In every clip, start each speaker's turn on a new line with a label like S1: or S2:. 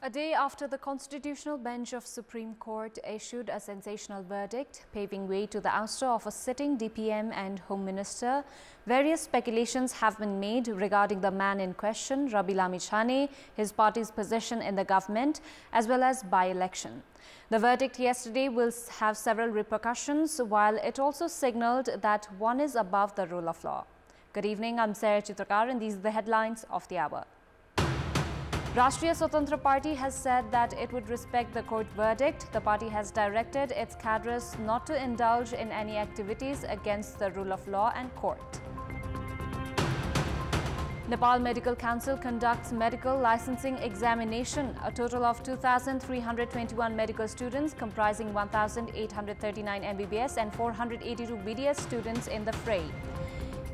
S1: A day after the Constitutional Bench of Supreme Court issued a sensational verdict, paving way to the ouster of a sitting DPM and Home Minister, various speculations have been made regarding the man in question, Rabi Lamichhane, his party's position in the government, as well as by-election. The verdict yesterday will have several repercussions, while it also signaled that one is above the rule of law. Good evening, I'm Sarah Chitrakar, and these are the headlines of the hour. Rashtriya Swatantra Party has said that it would respect the court verdict. The party has directed its cadres not to indulge in any activities against the rule of law and court. Nepal Medical Council conducts medical licensing examination. A total of 2,321 medical students comprising 1,839 MBBS and 482 BDS students in the fray.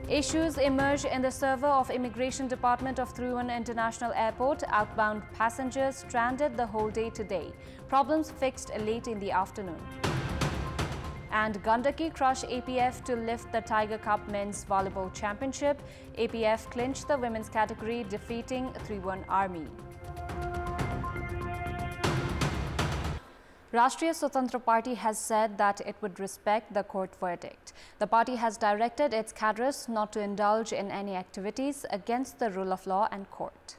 S1: Issues emerge in the server of Immigration Department of Trivandrum International Airport. Outbound passengers stranded the whole day today. Problems fixed late in the afternoon. And Gandaki crush APF to lift the Tiger Cup Men's Volleyball Championship. APF clinched the women's category, defeating 3-1 Army. Rashtriya Swatantra Party has said that it would respect the court verdict. The party has directed its cadres not to indulge in any activities against the rule of law and court.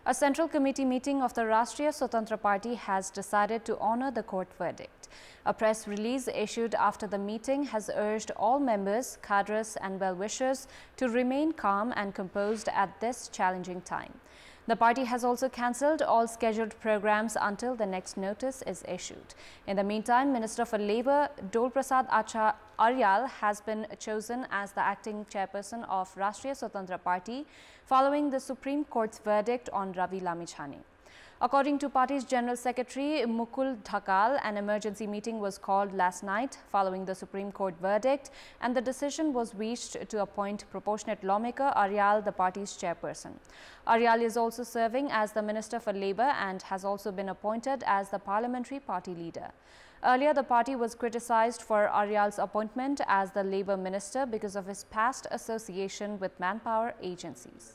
S1: A central committee meeting of the Rashtriya Swatantra Party has decided to honor the court verdict. A press release issued after the meeting has urged all members, cadres and well-wishers to remain calm and composed at this challenging time. The party has also cancelled all scheduled programs until the next notice is issued. In the meantime, Minister for Labour Dol Prasad Aryal has been chosen as the acting chairperson of Rashtriya Swatantra Party following the Supreme Court's verdict on Rabi Lamichhane. According to party's General Secretary Mukul Dhakal, an emergency meeting was called last night following the Supreme Court verdict, and the decision was reached to appoint proportionate lawmaker Aryal the party's chairperson. Aryal is also serving as the Minister for Labour and has also been appointed as the parliamentary party leader. Earlier, the party was criticized for Aryal's appointment as the Labour Minister because of his past association with manpower agencies.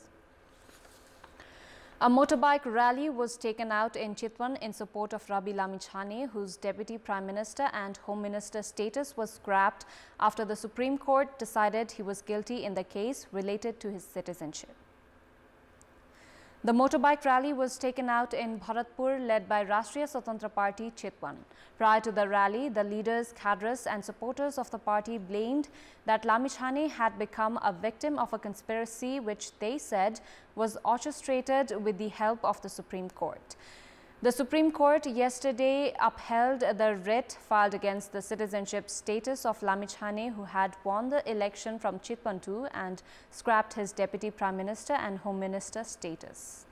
S1: A motorbike rally was taken out in Chitwan in support of Rabi Lamichhane, whose Deputy Prime Minister and Home Minister status was scrapped after the Supreme Court decided he was guilty in the case related to his citizenship. The motorbike rally was taken out in Bharatpur, led by Rashtriya Swatantra Party Chitwan. Prior to the rally, the leaders, cadres and supporters of the party blamed that Lamichhane had become a victim of a conspiracy which they said was orchestrated with the help of the Supreme Court. The Supreme Court yesterday upheld the writ filed against the citizenship status of Lamichhane, who had won the election from Chitwan too and scrapped his Deputy Prime Minister and Home Minister status.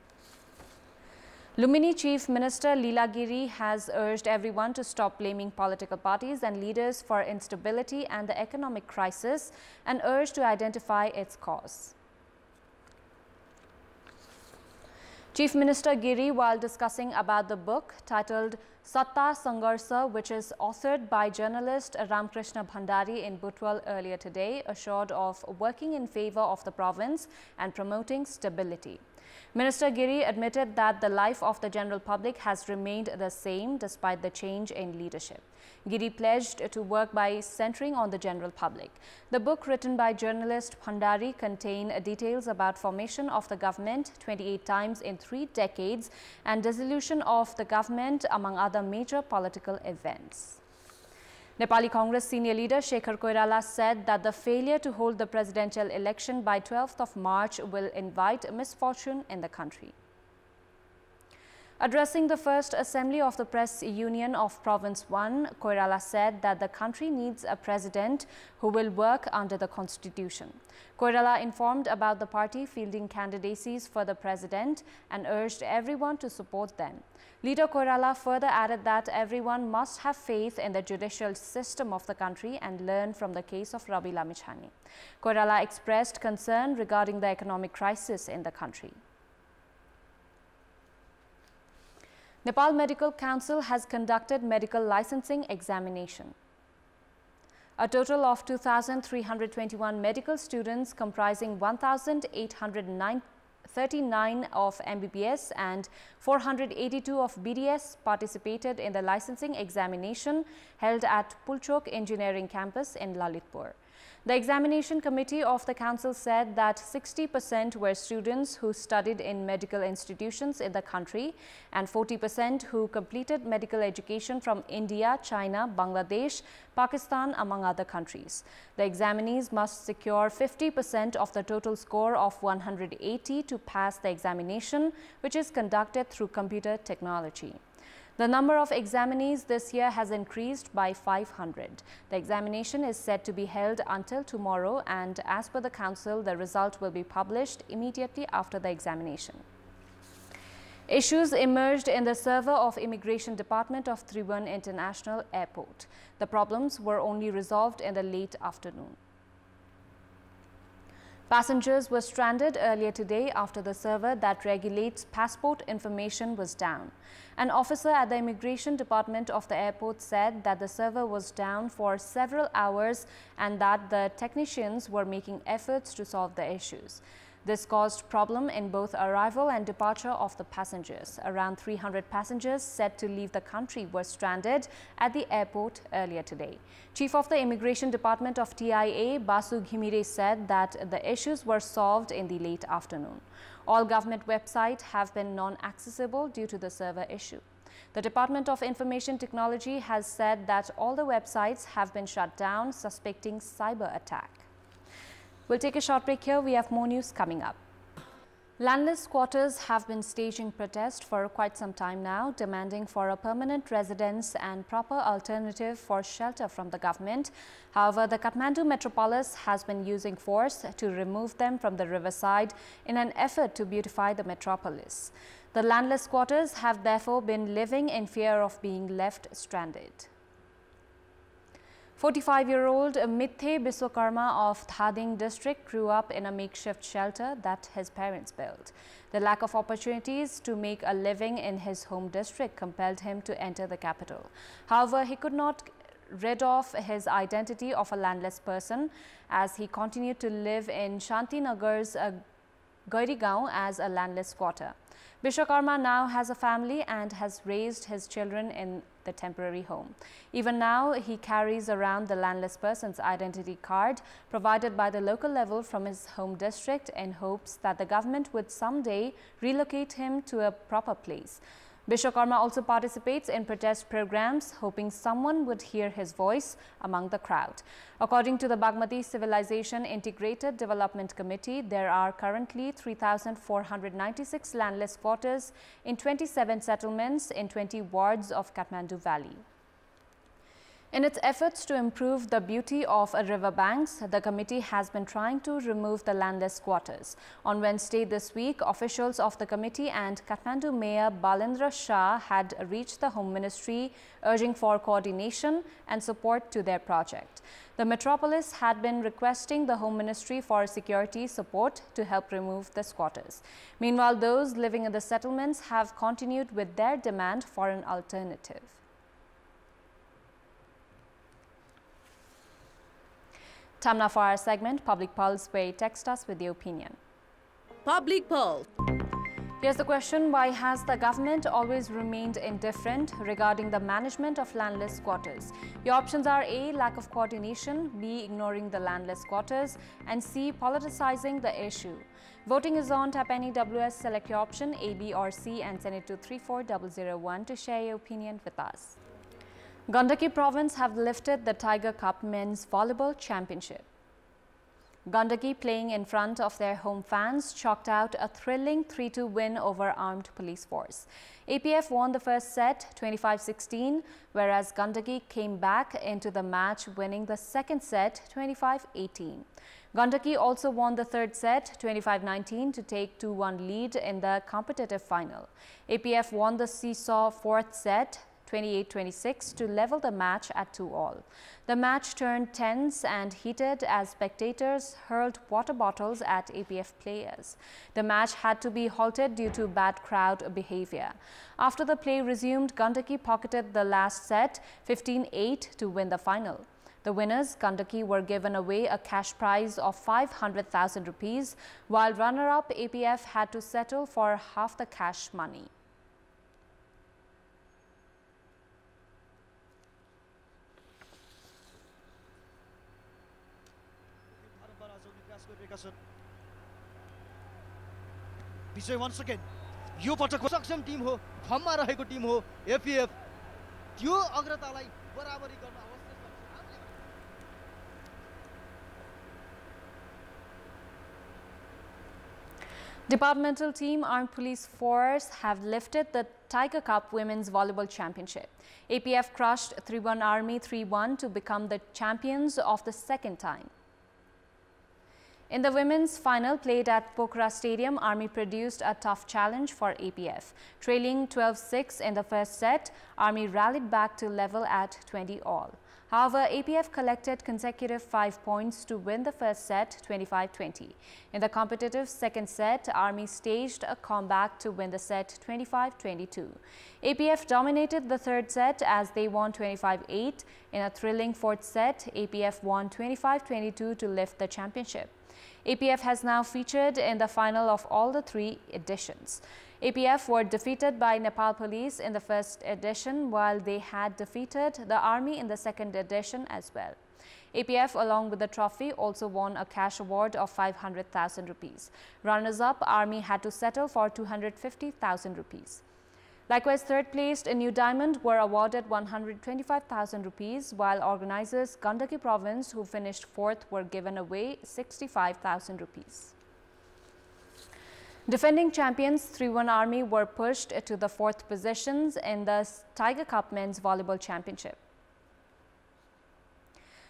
S1: Lumini Chief Minister Leela Giri has urged everyone to stop blaming political parties and leaders for instability and the economic crisis and urged to identify its cause. Chief Minister Giri, while discussing about the book titled Satta Sangharsha, which is authored by journalist Ramkrishna Bhandari in Butwal earlier today, assured of working in favor of the province and promoting stability. Minister Giri admitted that the life of the general public has remained the same despite the change in leadership. Giri pledged to work by centering on the general public. The book written by journalist Bhandari contained details about formation of the government 28 times in 3 decades and dissolution of the government, among other major political events. Nepali Congress senior leader Shekhar Koirala said that the failure to hold the presidential election by 12th of March will invite misfortune in the country. Addressing the first assembly of the Press Union of Province 1, Koirala said that the country needs a president who will work under the constitution. Koirala informed about the party fielding candidacies for the president and urged everyone to support them. Leader Koirala further added that everyone must have faith in the judicial system of the country and learn from the case of Rabi Lamichhane. Koirala expressed concern regarding the economic crisis in the country. Nepal Medical Council has conducted medical licensing examination. A total of 2,321 medical students comprising 1,839 of MBBS and 482 of BDS participated in the licensing examination held at Pulchok Engineering Campus in Lalitpur. The examination committee of the council said that 60% were students who studied in medical institutions in the country and 40% who completed medical education from India, China, Bangladesh, Pakistan, among other countries. The examinees must secure 50% of the total score of 180 to pass the examination, which is conducted through computer technology. The number of examinees this year has increased by 500. The examination is set to be held until tomorrow, and as per the council, the result will be published immediately after the examination. Issues emerged in the server of Immigration Department of Tribhuvan International Airport. The problems were only resolved in the late afternoon. Passengers were stranded earlier today after the server that regulates passport information was down. An officer at the Immigration Department of the airport said that the server was down for several hours and that the technicians were making efforts to solve the issues. This caused problem in both arrival and departure of the passengers. Around 300 passengers set to leave the country were stranded at the airport earlier today. Chief of the Immigration Department of TIA, Basu Ghimire, said that the issues were solved in the late afternoon. All government websites have been non-accessible due to the server issue. The Department of Information Technology has said that all the websites have been shut down, suspecting cyber attack. We'll take a short break here. We have more news coming up. Landless squatters have been staging protest for quite some time now, demanding for a permanent residence and proper alternative for shelter from the government. However, the Kathmandu metropolis has been using force to remove them from the riverside in an effort to beautify the metropolis. The landless squatters have therefore been living in fear of being left stranded. 45-year-old Mithe Biswakarma of Thading district grew up in a makeshift shelter that his parents built. The lack of opportunities to make a living in his home district compelled him to enter the capital. However, he could not rid of his identity of a landless person as he continued to live in Shantinagar's Gaurigaon as a landless squatter. Biswakarma now has a family and has raised his children in the temporary home. Even now, he carries around the landless person's identity card provided by the local level from his home district in hopes that the government would someday relocate him to a proper place. Biswakarma also participates in protest programs, hoping someone would hear his voice among the crowd. According to the Bagmati Civilization Integrated Development Committee, there are currently 3,496 landless squatters in 27 settlements in 20 wards of Kathmandu Valley. In its efforts to improve the beauty of riverbanks, the committee has been trying to remove the landless squatters. On Wednesday this week, officials of the committee and Kathmandu Mayor Balendra Shah had reached the Home Ministry urging for coordination and support to their project. The metropolis had been requesting the Home Ministry for security support to help remove the squatters. Meanwhile, those living in the settlements have continued with their demand for an alternative. Time now for our segment, Public Pulse, where you text us with your opinion.
S2: Public Pulse.
S1: Here's the question: why has the government always remained indifferent regarding the management of landless squatters? Your options are A, lack of coordination, B, ignoring the landless squatters, and C, politicizing the issue. Voting is on. Tap any WS, select your option A, B or C and send it to 34001 to share your opinion with us. Gandaki province have lifted the Tiger Cup Men's Volleyball Championship. Gandaki, playing in front of their home fans, chalked out a thrilling 3-2 win over Armed Police Force. APF won the first set 25-16, whereas Gandaki came back into the match, winning the second set 25-18. Gandaki also won the third set 25-19 to take 2-1 lead in the competitive final. APF won the seesaw fourth set 28-26 to level the match at 2-all. The match turned tense and heated as spectators hurled water bottles at APF players. The match had to be halted due to bad crowd behavior. After the play resumed, Gandaki pocketed the last set 15-8 to win the final. The winners, Gandaki, were given away a cash prize of 500,000 rupees, while runner-up APF had to settle for half the cash money.
S3: Once again, यो पटक सक्षम Tim हो, फर्ममा रहेको Tim हो APF, त्यो अग्रतालाई बराबरी गर्न
S1: Departmental Team Armed Police Force have lifted the Tiger Cup Women's Volleyball Championship. APF crushed 3-1 Army 3-1 to become the champions of the second time. In the women's final played at Pokhara Stadium, Army produced a tough challenge for APF. Trailing 12-6 in the first set, Army rallied back to level at 20-all. However, APF collected consecutive 5 points to win the first set 25-20. In the competitive second set, Army staged a comeback to win the set 25-22. APF dominated the third set as they won 25-8. In a thrilling fourth set, APF won 25-22 to lift the championship. APF has now featured in the final of all the 3 editions. APF were defeated by Nepal Police in the first edition, while they had defeated the Army in the second edition as well. APF, along with the trophy, also won a cash award of 500,000 rupees. Runners-up Army had to settle for 250,000 rupees. Likewise, third-placed New Diamond were awarded 125,000 rupees, while organizers Gandaki Province, who finished fourth, were given away 65,000 rupees. Defending champions 3-1 Army were pushed to the fourth positions in the Tiger Cup Men's Volleyball Championship.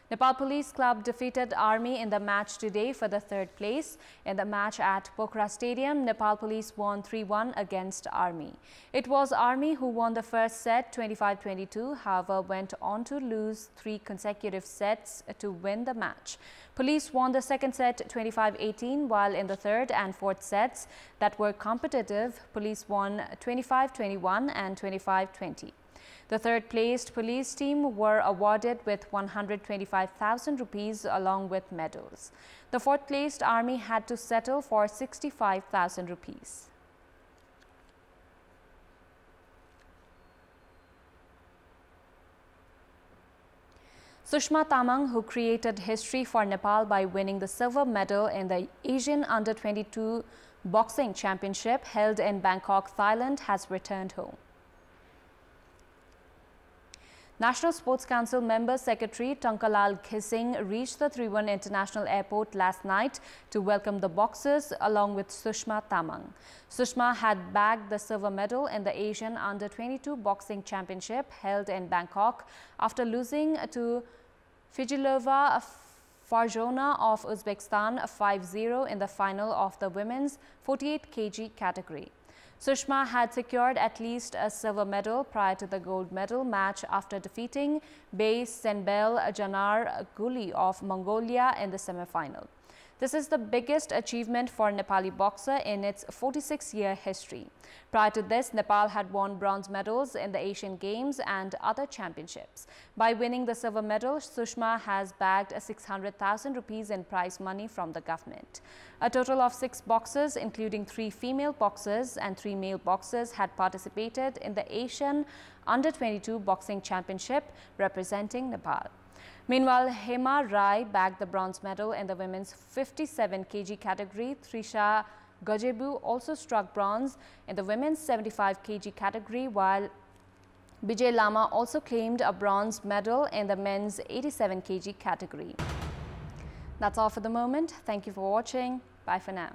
S1: Nepal Police Club defeated Army in the match today for the third place. In the match at Pokhara Stadium, Nepal Police won 3-1 against Army. It was Army who won the first set 25-22, however went on to lose 3 consecutive sets to win the match. Police won the second set 25-18, while in the third and fourth sets that were competitive, Police won 25-21 and 25-20. The third-placed police team were awarded with 125,000 rupees along with medals. The fourth-placed Army had to settle for 65,000 rupees. Sushma Tamang, who created history for Nepal by winning the silver medal in the Asian Under-22 Boxing Championship held in Bangkok, Thailand, has returned home. National Sports Council Member Secretary Tankalal Khising reached the 3-1 International Airport last night to welcome the boxers along with Sushma Tamang. Sushma had bagged the silver medal in the Asian Under-22 Boxing Championship held in Bangkok after losing to Fijilova Farzona of Uzbekistan 5-0 in the final of the women's 48 kg category. Sushma had secured at least a silver medal prior to the gold medal match after defeating Bey Senbel Janar Guli of Mongolia in the semi-final. This is the biggest achievement for Nepali boxer in its 46-year history. Prior to this, Nepal had won bronze medals in the Asian Games and other championships. By winning the silver medal, Sushma has bagged 600,000 rupees in prize money from the government. A total of 6 boxers, including 3 female boxers and 3 male boxers, had participated in the Asian Under-22 Boxing Championship representing Nepal. Meanwhile, Hema Rai bagged the bronze medal in the women's 57 kg category. Trisha Gajebu also struck bronze in the women's 75 kg category, while Bijay Lama also claimed a bronze medal in the men's 87 kg category. That's all for the moment. Thank you for watching. Bye for now.